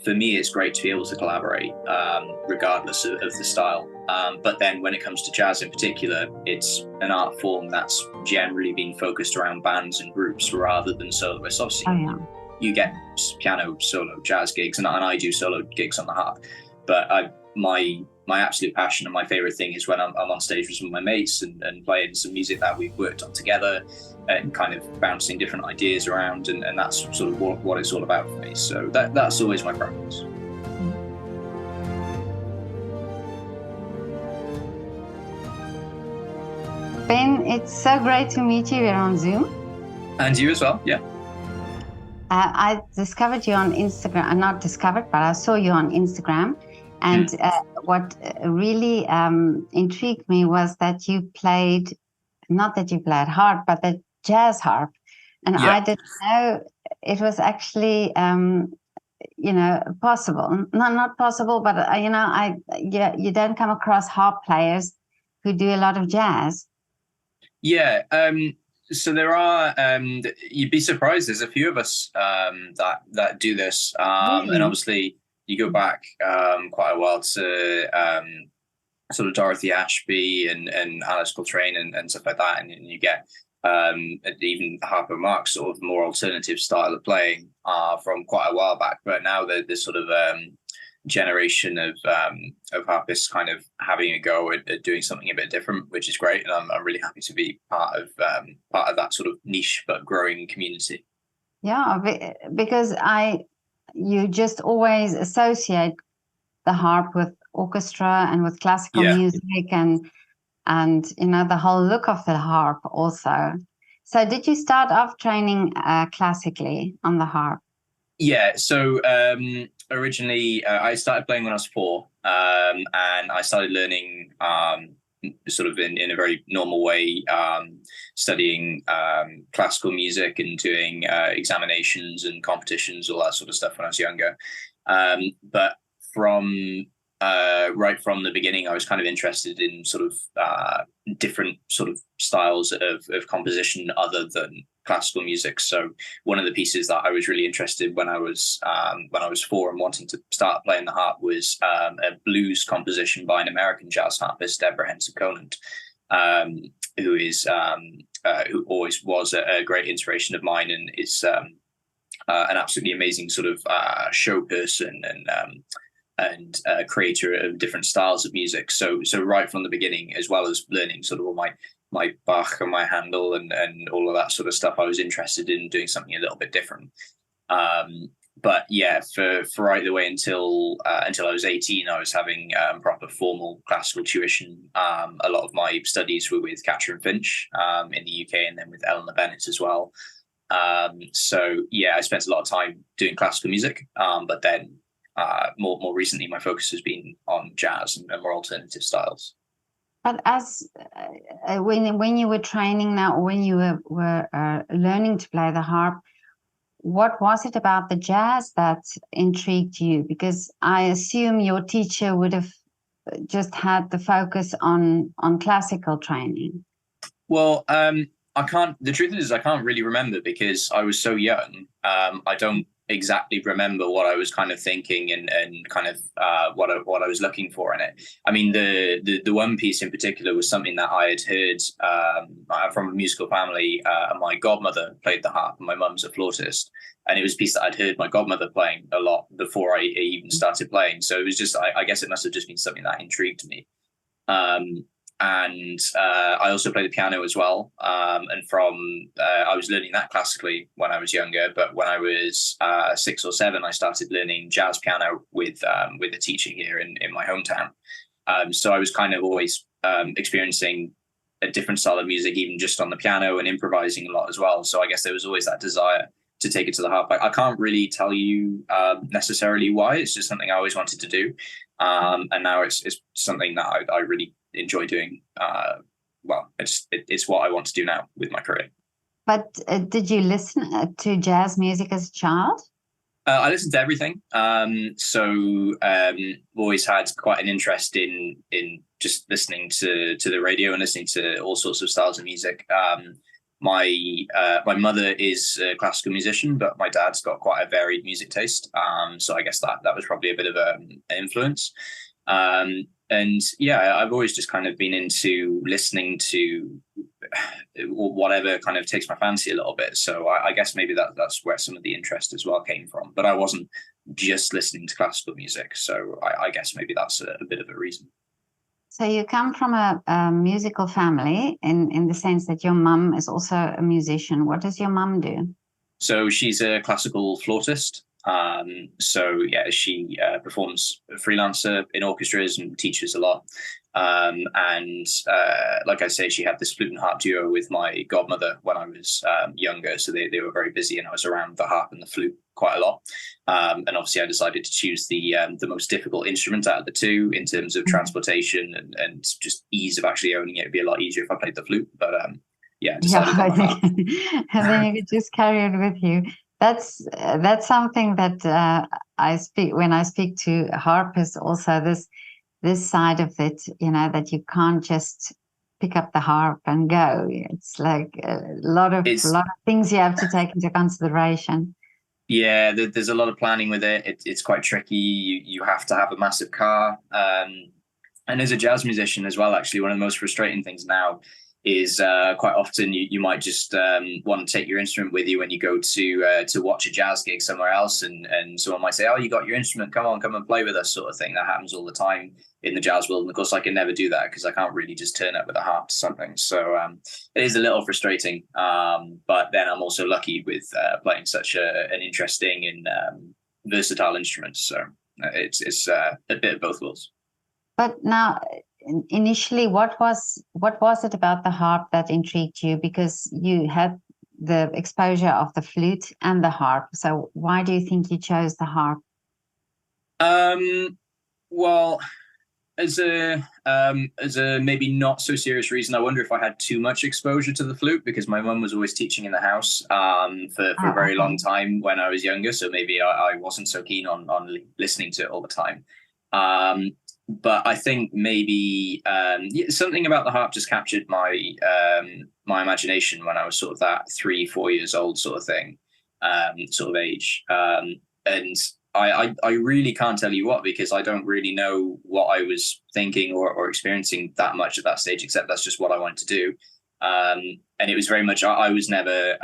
for me, it's great to be able to collaborate, regardless of the style. But then when it comes to jazz in particular, it's an art form that's generally been focused around bands and groups rather than soloists. Obviously, Oh, yeah. you get piano solo jazz gigs, and I do solo gigs on the harp. But my absolute passion and my favorite thing is when I'm on stage with some of my mates and playing some music that we've worked on together and kind of bouncing different ideas around, and that's sort of what it's all about for me. So that's always my preference. Ben, it's so great to meet you here on Zoom. And you as well, yeah. I discovered you on Instagram, not discovered, but I saw you on Instagram. And what really intrigued me was that you played, not that you played harp, but the jazz harp. And Yeah. I didn't know it was actually, possible. Not possible, but, you don't come across harp players who do a lot of jazz. Yeah. So there are, you'd be surprised, there's a few of us that do this. Really? And obviously you go back quite a while to sort of Dorothy Ashby and Alice Coltrane and stuff like that. And you get even Harpo Marx sort of more alternative style of playing from quite a while back. But now there's sort of generation of harpists kind of having a go at doing something a bit different, which is great, and I'm really happy to be part of that sort of niche but growing community. Yeah, because you just always associate the harp with orchestra and with classical music and the whole look of the harp also. So did you start off training classically on the harp? Yeah, so originally I started playing when I was 4, and I started learning sort of in a very normal way, studying classical music and doing examinations and competitions, all that sort of stuff when I was younger. But from right from the beginning, I was kind of interested in sort of different sort of styles of composition other than classical music. So one of the pieces that I was really interested when I was 4 and wanting to start playing the harp was a blues composition by an American jazz harpist, Deborah Henson Conant, who who always was a great inspiration of mine, and is an absolutely amazing sort of show person and creator of different styles of music. So right from the beginning, as well as learning sort of all my Bach and my Handel and all of that sort of stuff, I was interested in doing something a little bit different. But yeah, for right the way until I was 18, I was having proper formal classical tuition. A lot of my studies were with Catherine Finch in the UK, and then with Eleanor Bennett as well. So yeah, I spent a lot of time doing classical music, but then more recently, my focus has been on jazz and more alternative styles. But as when you were training now, or when you were learning to play the harp, what was it about the jazz that intrigued you? Because I assume your teacher would have just had the focus on classical training. Well, I can't. The truth is, I can't really remember because I was so young. I don't exactly remember what I was kind of thinking and kind of what I was looking for in it. I mean, the one piece in particular was something that I had heard from a musical family. My godmother played the harp, and my mum's a flautist, and it was a piece that I'd heard my godmother playing a lot before I even started playing. So it was just, I guess it must have just been something that intrigued me. And I also play the piano as well. And I was learning that classically when I was younger, but when I was 6 or 7, I started learning jazz piano with a teacher here in my hometown. So I was kind of always experiencing a different style of music, even just on the piano, and improvising a lot as well. So I guess there was always that desire to take it to the harp. I can't really tell you necessarily why. It's just something I always wanted to do. And now it's something that I really enjoy doing. It's what I want to do now with my career. But did you listen to jazz music as a child? I listened to everything. Always had quite an interest in just listening to the radio and listening to all sorts of styles of music. my mother is a classical musician, but my dad's got quite a varied music taste. So I guess that was probably a bit of an influence. And yeah, I've always just kind of been into listening to whatever kind of takes my fancy a little bit. So I guess maybe that's where some of the interest as well came from. But I wasn't just listening to classical music. So I guess maybe that's a bit of a reason. So you come from a musical family in the sense that your mum is also a musician. What does your mum do? So she's a classical flautist. So yeah, she performs freelancer in orchestras and teaches a lot. And like I say, she had this flute and harp duo with my godmother when I was younger. So they were very busy, and I was around the harp and the flute quite a lot. And obviously, I decided to choose the most difficult instrument out of the two in terms of transportation and just ease of actually owning it. It'd be a lot easier if I played the flute, but yeah, decided on the harp. And then you could just carry it with you. That's something that I speak when I speak to harpists. Also, this side of it, that you can't just pick up the harp and go. It's like a lot of things you have to take into consideration. Yeah, there's a lot of planning with it. It's quite tricky. You have to have a massive car. And as a jazz musician as well, actually, one of the most frustrating things now is quite often you might just want to take your instrument with you when you go to watch a jazz gig somewhere else, and someone might say, "Oh, you got your instrument? Come and play with us," sort of thing. That happens all the time in the jazz world, and of course, I can never do that because I can't really just turn up with a harp to something. So it is a little frustrating, but then I'm also lucky with playing such an interesting and versatile instrument. So it's a bit of both worlds. But now, initially, what was it about the harp that intrigued you? Because you had the exposure of the flute and the harp. So why do you think you chose the harp? Well, as a maybe not so serious reason, I wonder if I had too much exposure to the flute because my mum was always teaching in the house for a very long time when I was younger. So maybe I wasn't so keen on listening to it all the time. But I think maybe something about the harp just captured my my imagination when I was sort of that 3-4 years old sort of thing, sort of age. And I really can't tell you what, because I don't really know what I was thinking or experiencing that much at that stage, except that's just what I wanted to do. And it was very much, I was never,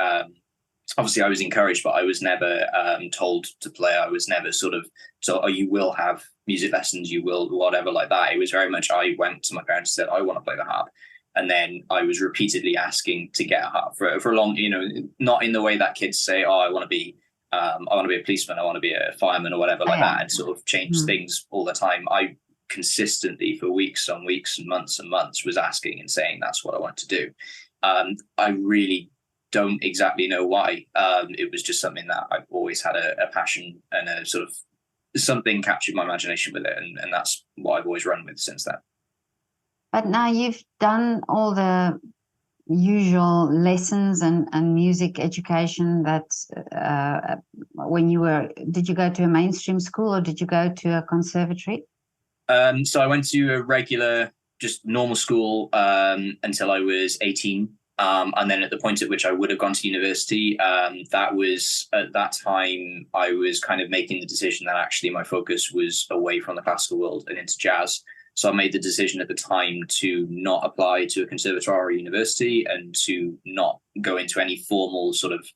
obviously I was encouraged, but I was never told to play. I was never sort of, oh, you will have music lessons, you will whatever like that. It was very much, I went to my parents and said, I want to play the harp. And then I was repeatedly asking to get a harp for a long, not in the way that kids say, oh, I want to be a policeman, I want to be a fireman or whatever like that, and sort of change things all the time. I consistently for weeks and months was asking and saying that's what I want to do. I really don't exactly know why. It was just something that I've always had a passion and a sort of something captured my imagination with it, and that's what I've always run with since then. But now you've done all the usual lessons and music education that did you go to a mainstream school or did you go to a conservatory? So I went to a regular, just normal school until I was 18. And then at the point at which I would have gone to university, that was at that time I was kind of making the decision that actually my focus was away from the classical world and into jazz. So I made the decision at the time to not apply to a conservatoire or university and to not go into any formal sort of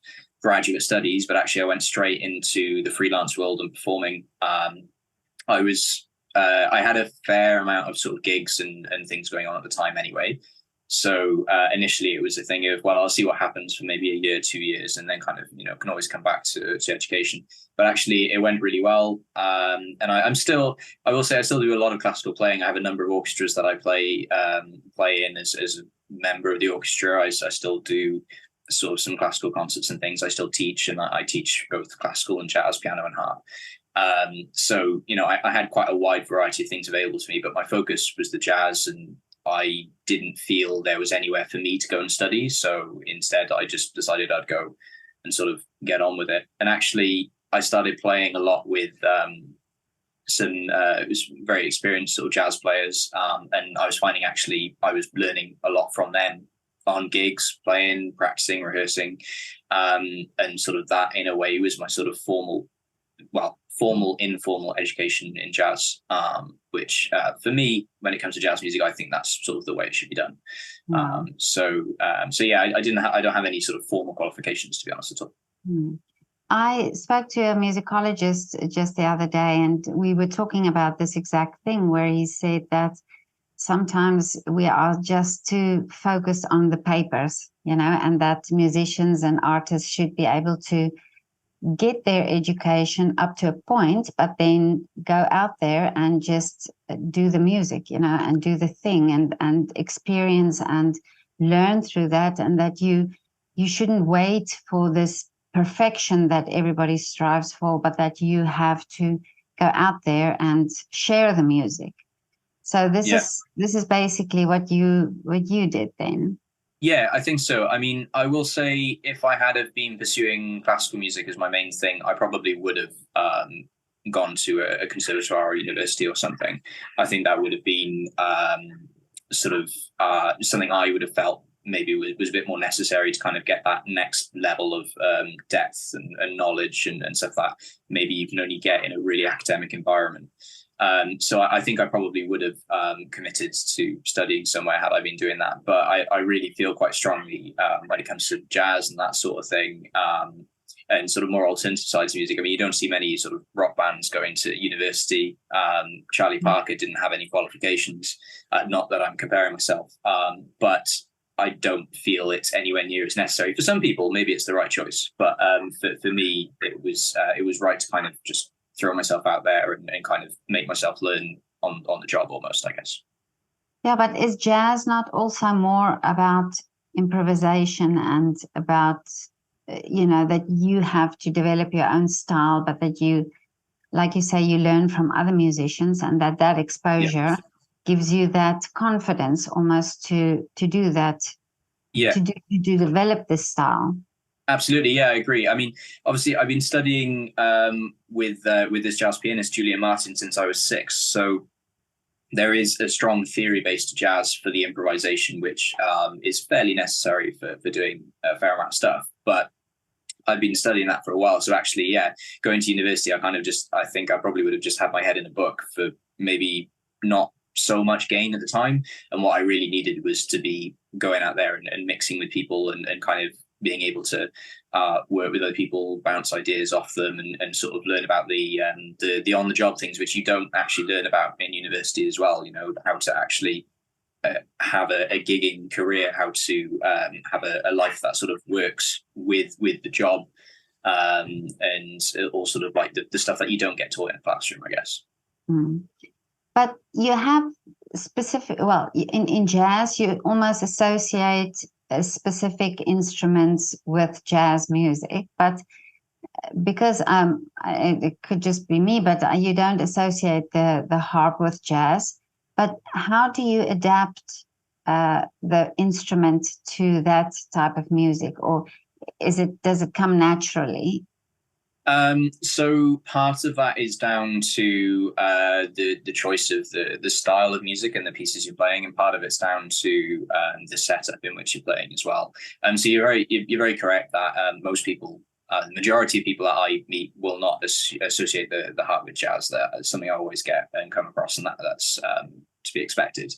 graduate studies, but actually I went straight into the freelance world and performing. I had a fair amount of sort of gigs and things going on at the time anyway. So initially it was a thing of, well, I'll see what happens for maybe a year, 2 years, and then kind of, can always come back to education. But actually it went really well. And I will say I still do a lot of classical playing. I have a number of orchestras that I play in as a member of the orchestra. I still do sort of some classical concerts and things. I still teach, and I teach both classical and jazz, piano and harp. So, I had quite a wide variety of things available to me, but my focus was the jazz, and I didn't feel there was anywhere for me to go and study. So instead, I just decided I'd go and sort of get on with it. And actually, I started playing a lot with some very experienced sort of jazz players. And I was finding actually I was learning a lot from them on gigs, playing, practicing, rehearsing, and sort of that in a way was my sort of formal, informal education in jazz, which for me, when it comes to jazz music, I think that's sort of the way it should be done. Wow. So yeah, I don't have any sort of formal qualifications, to be honest at all. I spoke to a musicologist just the other day, and we were talking about this exact thing, where he said that sometimes we are just too focused on the papers, and that musicians and artists should be able to get their education up to a point, but then go out there and just do the music, and do the thing and experience and learn through that, and that you shouldn't wait for this perfection that everybody strives for, but that you have to go out there and share the music. So this is basically what you did then. Yeah, I think so. I mean, I will say if I had have been pursuing classical music as my main thing, I probably would have gone to a conservatoire or university or something. I think that would have been sort of something I would have felt maybe was a bit more necessary to kind of get that next level of depth and knowledge and stuff that maybe you can only get in a really academic environment. So I think I probably would have committed to studying somewhere had I been doing that. But I really feel quite strongly when it comes to jazz and that sort of thing, and sort of more alternative sides of music. I mean, you don't see many sort of rock bands going to university. Charlie Parker didn't have any qualifications. Not that I'm comparing myself, but I don't feel it's anywhere near as necessary. For some people, maybe it's the right choice. But for me, it was right to kind of just throw myself out there and kind of make myself learn on the job almost, I guess. Yeah, but is jazz not also more about improvisation and about, that you have to develop your own style, but that you, like you say, you learn from other musicians, and that exposure gives you that confidence almost to do that, to develop this style? Absolutely, yeah, I agree. I mean, obviously, I've been studying with this jazz pianist Julian Martin since I was 6. So there is a strong theory based jazz for the improvisation, which is fairly necessary for doing a fair amount of stuff. But I've been studying that for a while. So actually, yeah, going to university, I think I probably would have just had my head in a book for maybe not so much gain at the time. And what I really needed was to be going out there and mixing with people and kind of being able to work with other people, bounce ideas off them, and sort of learn about the on-the-job things, which you don't actually learn about in university as well. How to actually have a gigging career, how to have a life that sort of works with the job, and all sort of like the stuff that you don't get taught in a classroom, I guess. But you have specific, in jazz, you almost associate specific instruments with jazz music, but because it could just be me, but you don't associate the harp with jazz. But how do you adapt the instrument to that type of music, or does it come naturally? So part of that is down to the choice of the style of music and the pieces you're playing, and part of it's down to the setup in which you're playing as well. So you're very correct that most people, the majority of people that I meet, will not associate the harp with jazz. That's something I always get and come across, and that's to be expected.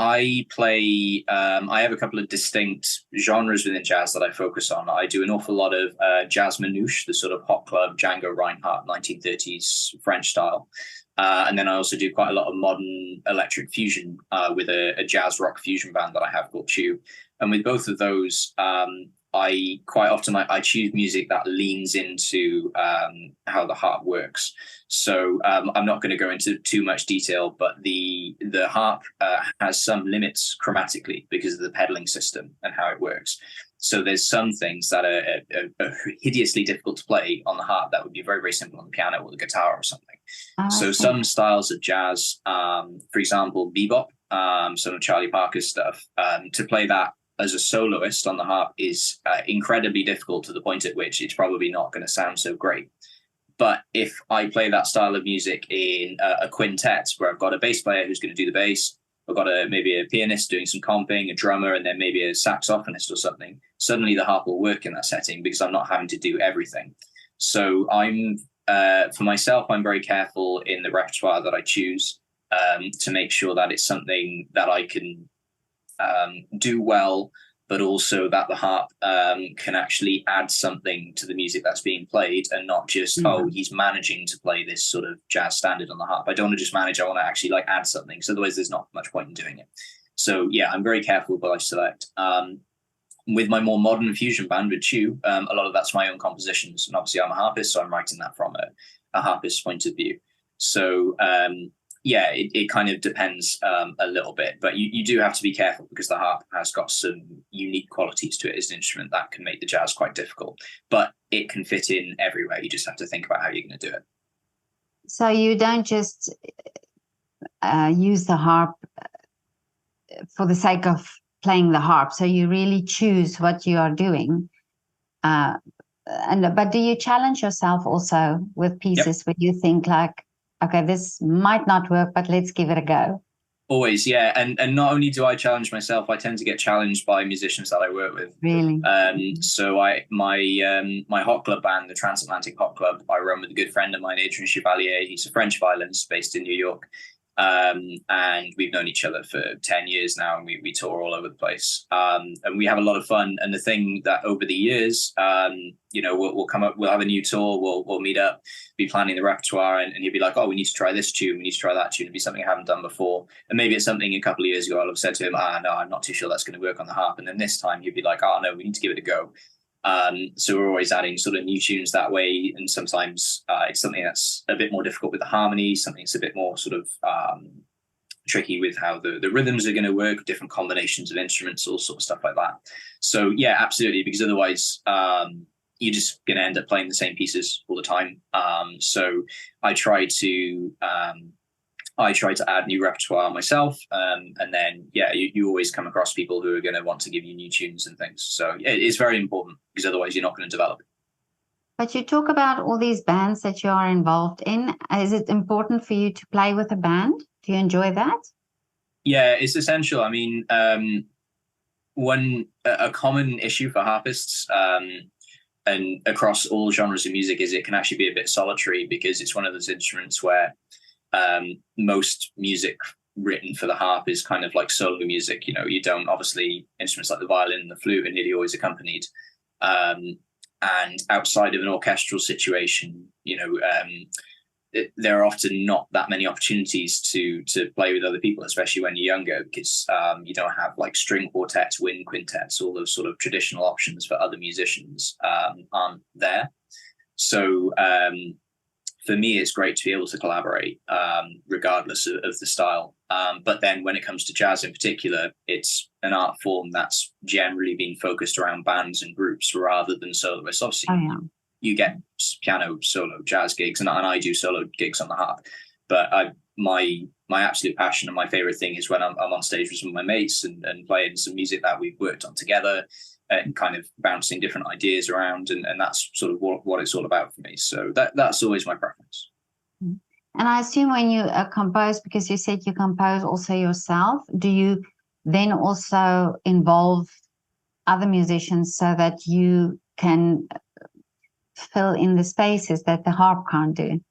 I play, I have a couple of distinct genres within jazz that I focus on. I do an awful lot of jazz manouche, the sort of hot club Django Reinhardt 1930s French style. And then I also do quite a lot of modern electric fusion with a jazz rock fusion band that I have called Chew. And with both of those, I quite often I choose music that leans into how the harp works. So I'm not going to go into too much detail, but the harp has some limits chromatically because of the pedaling system and how it works. So there's some things that are hideously difficult to play on the harp that would be very, very simple on the piano or the guitar or something. So some styles of jazz, for example, bebop, some of Charlie Parker's stuff, to play that as a soloist on the harp is incredibly difficult, to the point at which it's probably not going to sound so great. But if I play that style of music in a quintet where I've got a bass player who's going to do the bass, I've got maybe a pianist doing some comping, a drummer, and then maybe a saxophonist or something, suddenly the harp will work in that setting because I'm not having to do everything. So for myself, I'm very careful in the repertoire that I choose, to make sure that it's something that I can do well, but also that the harp can actually add something to the music that's being played, and not just, oh, he's managing to play this sort of jazz standard on the harp. I don't want to just manage, I want to actually like add something, because otherwise there's not much point in doing it. So yeah, I'm very careful what I select. With my more modern fusion band with Chew, a lot of that's my own compositions, and obviously I'm a harpist, so I'm writing that from a harpist's point of view. So yeah, it kind of depends a little bit, but you do have to be careful, because the harp has got some unique qualities to it as an instrument that can make the jazz quite difficult, but it can fit in everywhere. You just have to think about how you're going to do it. So you don't just use the harp for the sake of playing the harp. So you really choose what you are doing. But do you challenge yourself also with pieces where you think like, okay, this might not work, but let's give it a go? Always, yeah. And not only do I challenge myself, I tend to get challenged by musicians that I work with. Really? So my hot club band, the Transatlantic Hot Club, I run with a good friend of mine, Adrian Chevalier. He's a French violinist based in New York. And we've known each other for 10 years now, and we tour all over the place. And we have a lot of fun. And the thing that over the years, we'll come up, we'll have a new tour, we'll meet up, be planning the repertoire, and he'll be like, oh, we need to try this tune, we need to try that tune. It'll be something I haven't done before. And maybe it's something a couple of years ago I'll have said to him, no, I'm not too sure that's going to work on the harp. And then this time he'll be like, oh, no, we need to give it a go. So we're always adding sort of new tunes that way, and sometimes it's something that's a bit more difficult with the harmony, something that's a bit more sort of tricky with how the rhythms are going to work, different combinations of instruments, all sort of stuff like that. So yeah, absolutely, because otherwise you're just going to end up playing the same pieces all the time. So I try to add new repertoire myself, and then yeah, you always come across people who are going to want to give you new tunes and things. So it's very important, because otherwise you're not going to develop. But you talk about all these bands that you are involved in. Is it important for you to play with a band? Do you enjoy that? Yeah, it's essential. I mean, a common issue for harpists, and across all genres of music, is it can actually be a bit solitary, because it's one of those instruments where most music written for the harp is kind of like solo music. You don't, obviously instruments like the violin and the flute are nearly always accompanied, and outside of an orchestral situation, there are often not that many opportunities to play with other people, especially when you're younger, because you don't have like string quartets, wind quintets, all those sort of traditional options for other musicians aren't there. So for me, it's great to be able to collaborate, regardless of the style. But then when it comes to jazz in particular, it's an art form that's generally been focused around bands and groups rather than soloists. Obviously, you get piano solo jazz gigs, and I do solo gigs on the harp. But my absolute passion and my favorite thing is when I'm on stage with some of my mates and playing some music that we've worked on together, and kind of bouncing different ideas around, and that's sort of what it's all about for me. So that's always my preference. And I assume when you compose, because you said you compose also yourself, do you then also involve other musicians so that you can fill in the spaces that the harp can't do?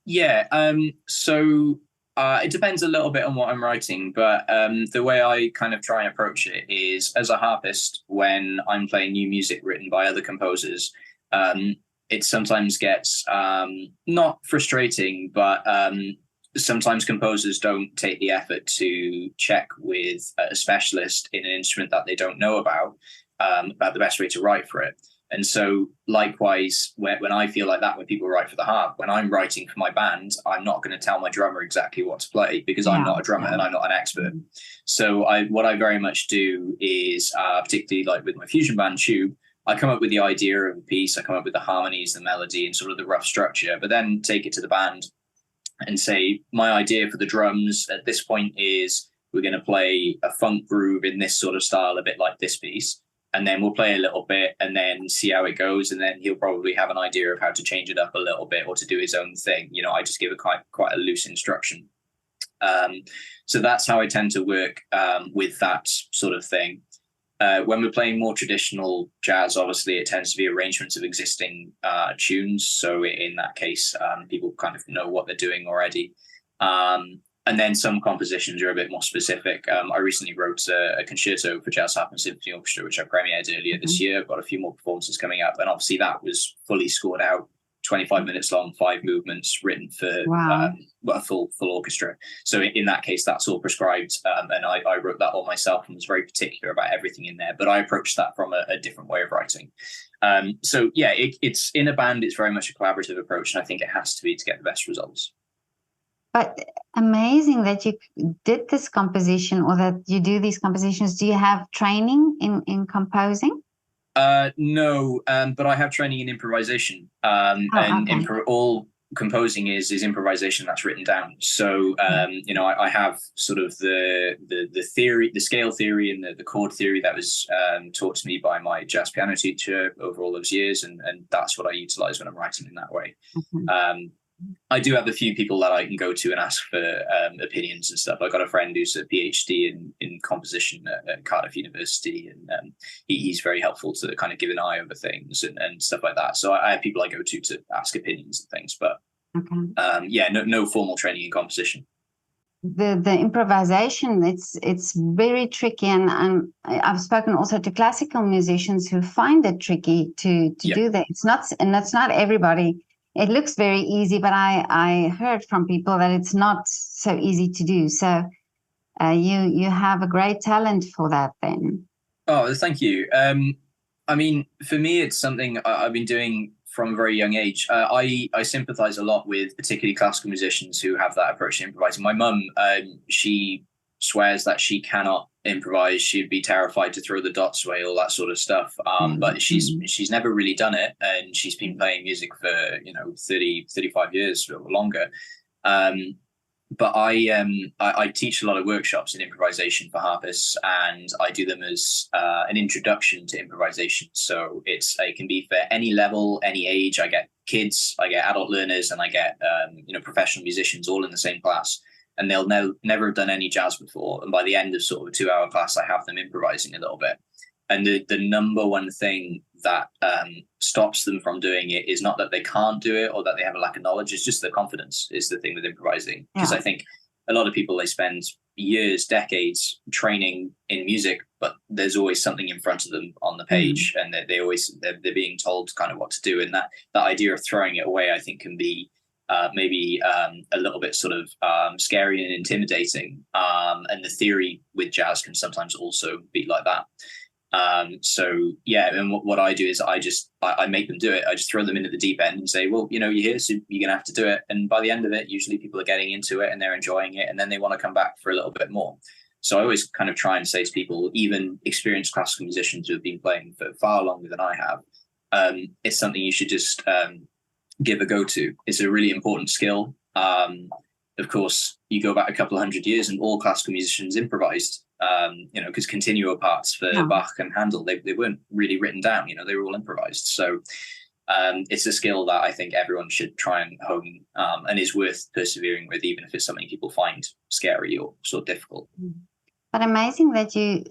Yeah, so it depends a little bit on what I'm writing, but the way I kind of try and approach it is, as a harpist, when I'm playing new music written by other composers, it sometimes gets not frustrating, but sometimes composers don't take the effort to check with a specialist in an instrument that they don't know about the best way to write for it. And so likewise, when I feel like that, when people write for the harp, when I'm writing for my band, I'm not going to tell my drummer exactly what to play, because I'm not a drummer and I'm not an expert. So what I very much do is, particularly like with my fusion band Tube, I come up with the idea of a piece, I come up with the harmonies, the melody, and sort of the rough structure, but then take it to the band and say, my idea for the drums at this point is we're going to play a funk groove in this sort of style, a bit like this piece. And then we'll play a little bit and then see how it goes. And then he'll probably have an idea of how to change it up a little bit or to do his own thing. I just give quite a loose instruction. So that's how I tend to work with that sort of thing. When we're playing more traditional jazz, obviously it tends to be arrangements of existing tunes. So in that case, people kind of know what they're doing already. And then some compositions are a bit more specific. I recently wrote a concerto for jazz harp and symphony orchestra, which I premiered earlier this year. I've got a few more performances coming up, and obviously that was fully scored out, 25 minutes long, 5 movements, written for a full orchestra. So in that case, that's all prescribed, and I wrote that all myself and was very particular about everything in there. But I approached that from a different way of writing. So yeah, it's in a band. It's very much a collaborative approach, and I think it has to be to get the best results. But amazing that you did this composition, or that you do these compositions. Do you have training in composing? No, but I have training in improvisation. All composing is improvisation that's written down. So I have sort of the theory, the scale theory, and the chord theory that was taught to me by my jazz piano teacher over all those years, and that's what I utilize when I'm writing in that way. I do have a few people that I can go to and ask for opinions and stuff. I've got a friend who's a PhD in composition at Cardiff University, and he's very helpful to kind of give an eye over things and stuff like that. So I have people I go to ask opinions and things, but no formal training in composition. The improvisation, it's very tricky, and I've spoken also to classical musicians who find it tricky to do that. That's not everybody. It looks very easy, but I heard from people that it's not so easy to do. So you have a great talent for that then. Oh, thank you. I mean, for me, it's something I've been doing from a very young age. I sympathize a lot with particularly classical musicians who have that approach to improvising. My mum, she swears that she cannot improvise. She'd be terrified to throw the dots away, all that sort of stuff. But she's never really done it, and she's been playing music for 30, 35 years or longer. But I teach a lot of workshops in improvisation for harpists, and I do them as an introduction to improvisation. So it can be for any level, any age. I get kids, I get adult learners, and I get professional musicians all in the same class. And they'll never have done any jazz before. And by the end of sort of a 2-hour class, I have them improvising a little bit. And the number one thing that stops them from doing it is not that they can't do it or that they have a lack of knowledge. It's just the confidence is the thing with improvising. Because I think a lot of people, they spend years, decades training in music, but there's always something in front of them on the page, and they're being told kind of what to do. And that idea of throwing it away, I think, can be maybe a little bit sort of scary and intimidating. And the theory with jazz can sometimes also be like that. And what I do is I make them do it. I just throw them into the deep end and say, well, you're here, so you're gonna have to do it. And by the end of it, usually people are getting into it and they're enjoying it, and then they want to come back for a little bit more. So I always kind of try and say to people, even experienced classical musicians who have been playing for far longer than I have, it's something you should just give a go to. It's a really important skill. Of course, you go back a couple of hundred years and all classical musicians improvised, because continuo parts for Bach and Handel, they weren't really written down, they were all improvised. So it's a skill that I think everyone should try and hone, and is worth persevering with, even if it's something people find scary or sort of difficult. But amazing that you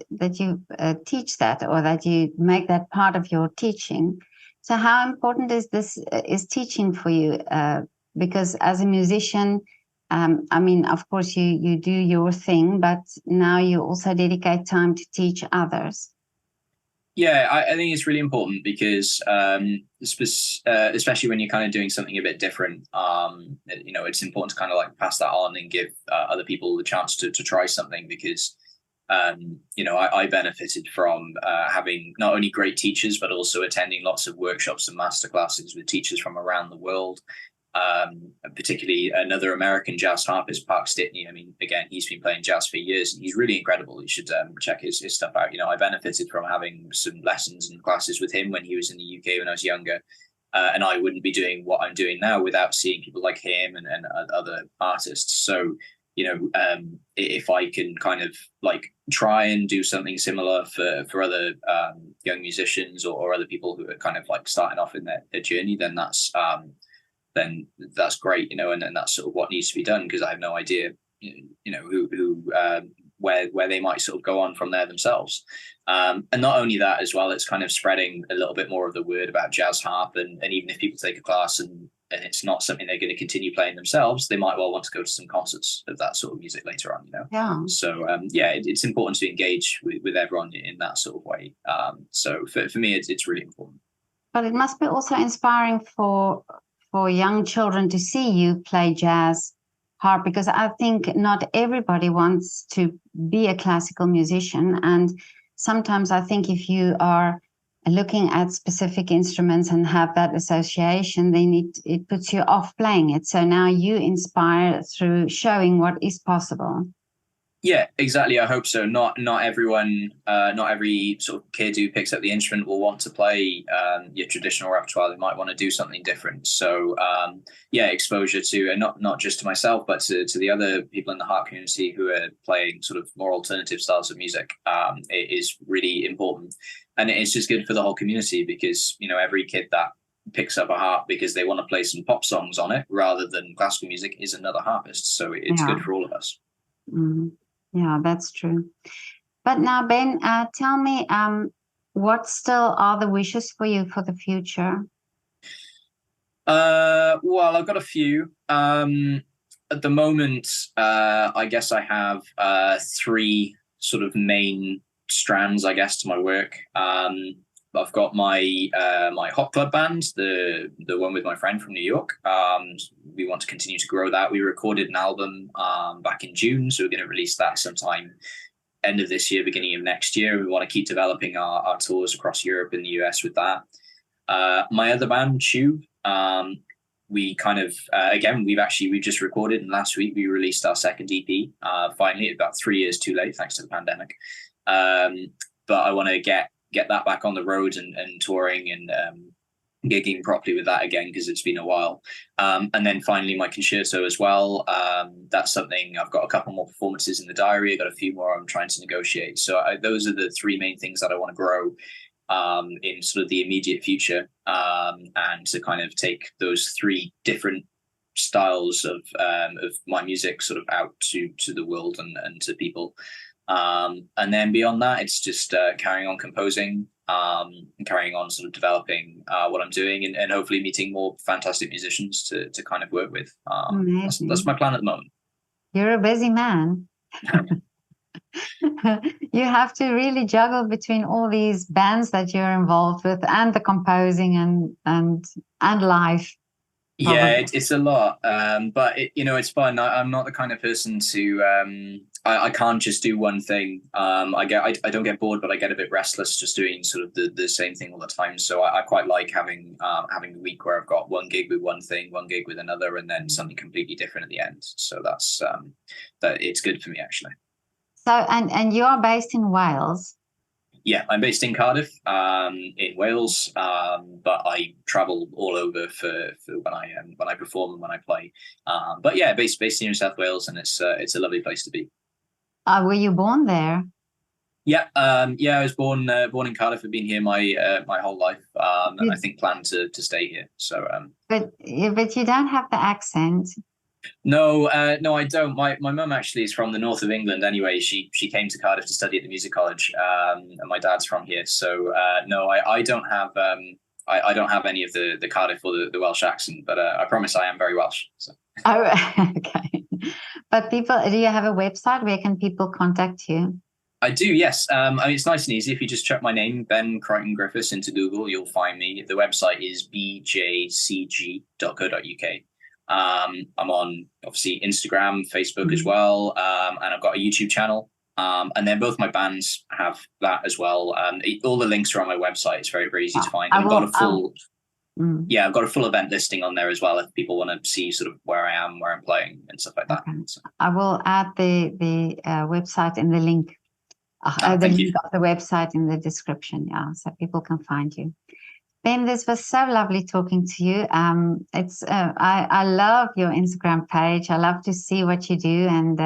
teach that, or that you make that part of your teaching. So how important is teaching for you? Because as a musician, of course you do your thing, but now you also dedicate time to teach others. Yeah, I think it's really important because, especially when you're kind of doing something a bit different, it's important to kind of like pass that on and give other people the chance to try something, because I benefited from having not only great teachers, but also attending lots of workshops and masterclasses with teachers from around the world. Particularly another American jazz harpist, Park Stickney. I mean, again, he's been playing jazz for years, and he's really incredible. You should check his stuff out. I benefited from having some lessons and classes with him when he was in the UK when I was younger. And I wouldn't be doing what I'm doing now without seeing people like him and other artists. So, if I can kind of like try and do something similar for other young musicians or other people who are kind of like starting off in their journey, then that's great, and that's sort of what needs to be done, because I have no idea where they might sort of go on from there themselves. And not only that as well, it's kind of spreading a little bit more of the word about jazz harp. And even if people take a class and it's not something they're going to continue playing themselves, they might well want to go to some concerts of that sort of music later on, Yeah. So, it's important to engage with everyone in that sort of way. So for me, it's really important. But it must be also inspiring for young children to see you play jazz harp, because I think not everybody wants to be a classical musician. And sometimes I think if you are looking at specific instruments and have that association, then it puts you off playing it. So now you inspire through showing what is possible. Yeah, exactly. I hope so. Not everyone, not every sort of kid who picks up the instrument will want to play your traditional repertoire. They might want to do something different. So exposure to, and not just to myself, but to the other people in the harp community who are playing sort of more alternative styles of music, it is really important. And it's just good for the whole community, because every kid that picks up a harp because they want to play some pop songs on it rather than classical music is another harpist. So it's good for all of us. Mm-hmm. Yeah, that's true. But now, Ben, tell me, what still are the wishes for you for the future? Well, I've got a few. At the moment, I guess I have 3 sort of main strands, I guess, to my work. I've got my hop club band, the one with my friend from New York. We want to continue to grow that. We recorded an album back in June, so we're going to release that sometime end of this year, beginning of next year. We want to keep developing our tours across Europe and the US with that. My other band, Tube, we kind of we've just recorded, and last week we released our second EP. Finally, about 3 years too late, thanks to the pandemic. But I want to get that back on the road and touring and gigging properly with that again, because it's been a while. And then finally my concerto as well. That's something, I've got a couple more performances in the diary. I've got a few more I'm trying to negotiate. So those are the 3 main things that I want to grow in sort of the immediate future, and to kind of take those 3 different styles of my music sort of out to the world and to people. And then beyond that, it's just carrying on composing, carrying on sort of developing what I'm doing, and hopefully meeting more fantastic musicians to kind of work with. That's my plan at the moment. You're a busy man. You have to really juggle between all these bands that you're involved with and the composing and life. Yeah, it's a lot, but it's fun. I'm not the kind of person to. I can't just do one thing. I don't get bored, but I get a bit restless just doing sort of the same thing all the time. So I quite like having a week where I've got one gig with one thing, one gig with another, and then something completely different at the end. So that's that. It's good for me, actually. So and you are based in Wales. Yeah, I'm based in Cardiff, in Wales, but I travel all over for when I perform and when I play. But yeah, based in New South Wales, and it's a lovely place to be. Were you born there? Yeah, I was born in Cardiff. I've been here my whole life, and I think plan to stay here. So, but you don't have the accent. No, I don't. My mum actually is from the north of England. Anyway, she came to Cardiff to study at the music college, and my dad's from here. So no, I don't have I don't have any of the Cardiff or the Welsh accent, but I promise I am very Welsh. So. Oh, okay. But do you have a website? Where can people contact you? I do, yes. It's nice and easy. If you just check my name, Ben Creighton Griffiths, into Google, you'll find me. The website is bjcg.co.uk. I'm on obviously Instagram, Facebook as well, and I've got a YouTube channel. And then both my bands have that as well. All the links are on my website. It's very, very easy to find. I've got a full event listing on there as well if people want to see sort of where I am, where I'm playing, and stuff like that. Okay. So. I will add the website in the link. The link of the website in the description, so people can find you. Ben, this was so lovely talking to you. I love your Instagram page. I love to see what you do, and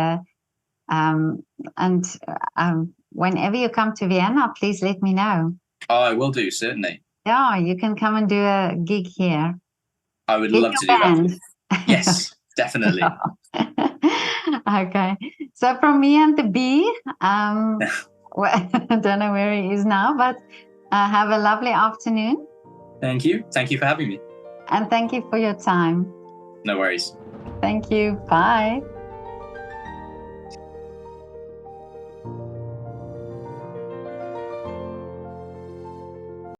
whenever you come to Vienna, please let me know. Oh, I will do, certainly. Yeah, you can come and do a gig here. I would love to do that. Yes, definitely. Okay. So from me and the bee, well, I don't know where he is now, but have a lovely afternoon. Thank you. Thank you for having me. And thank you for your time. No worries. Thank you. Bye.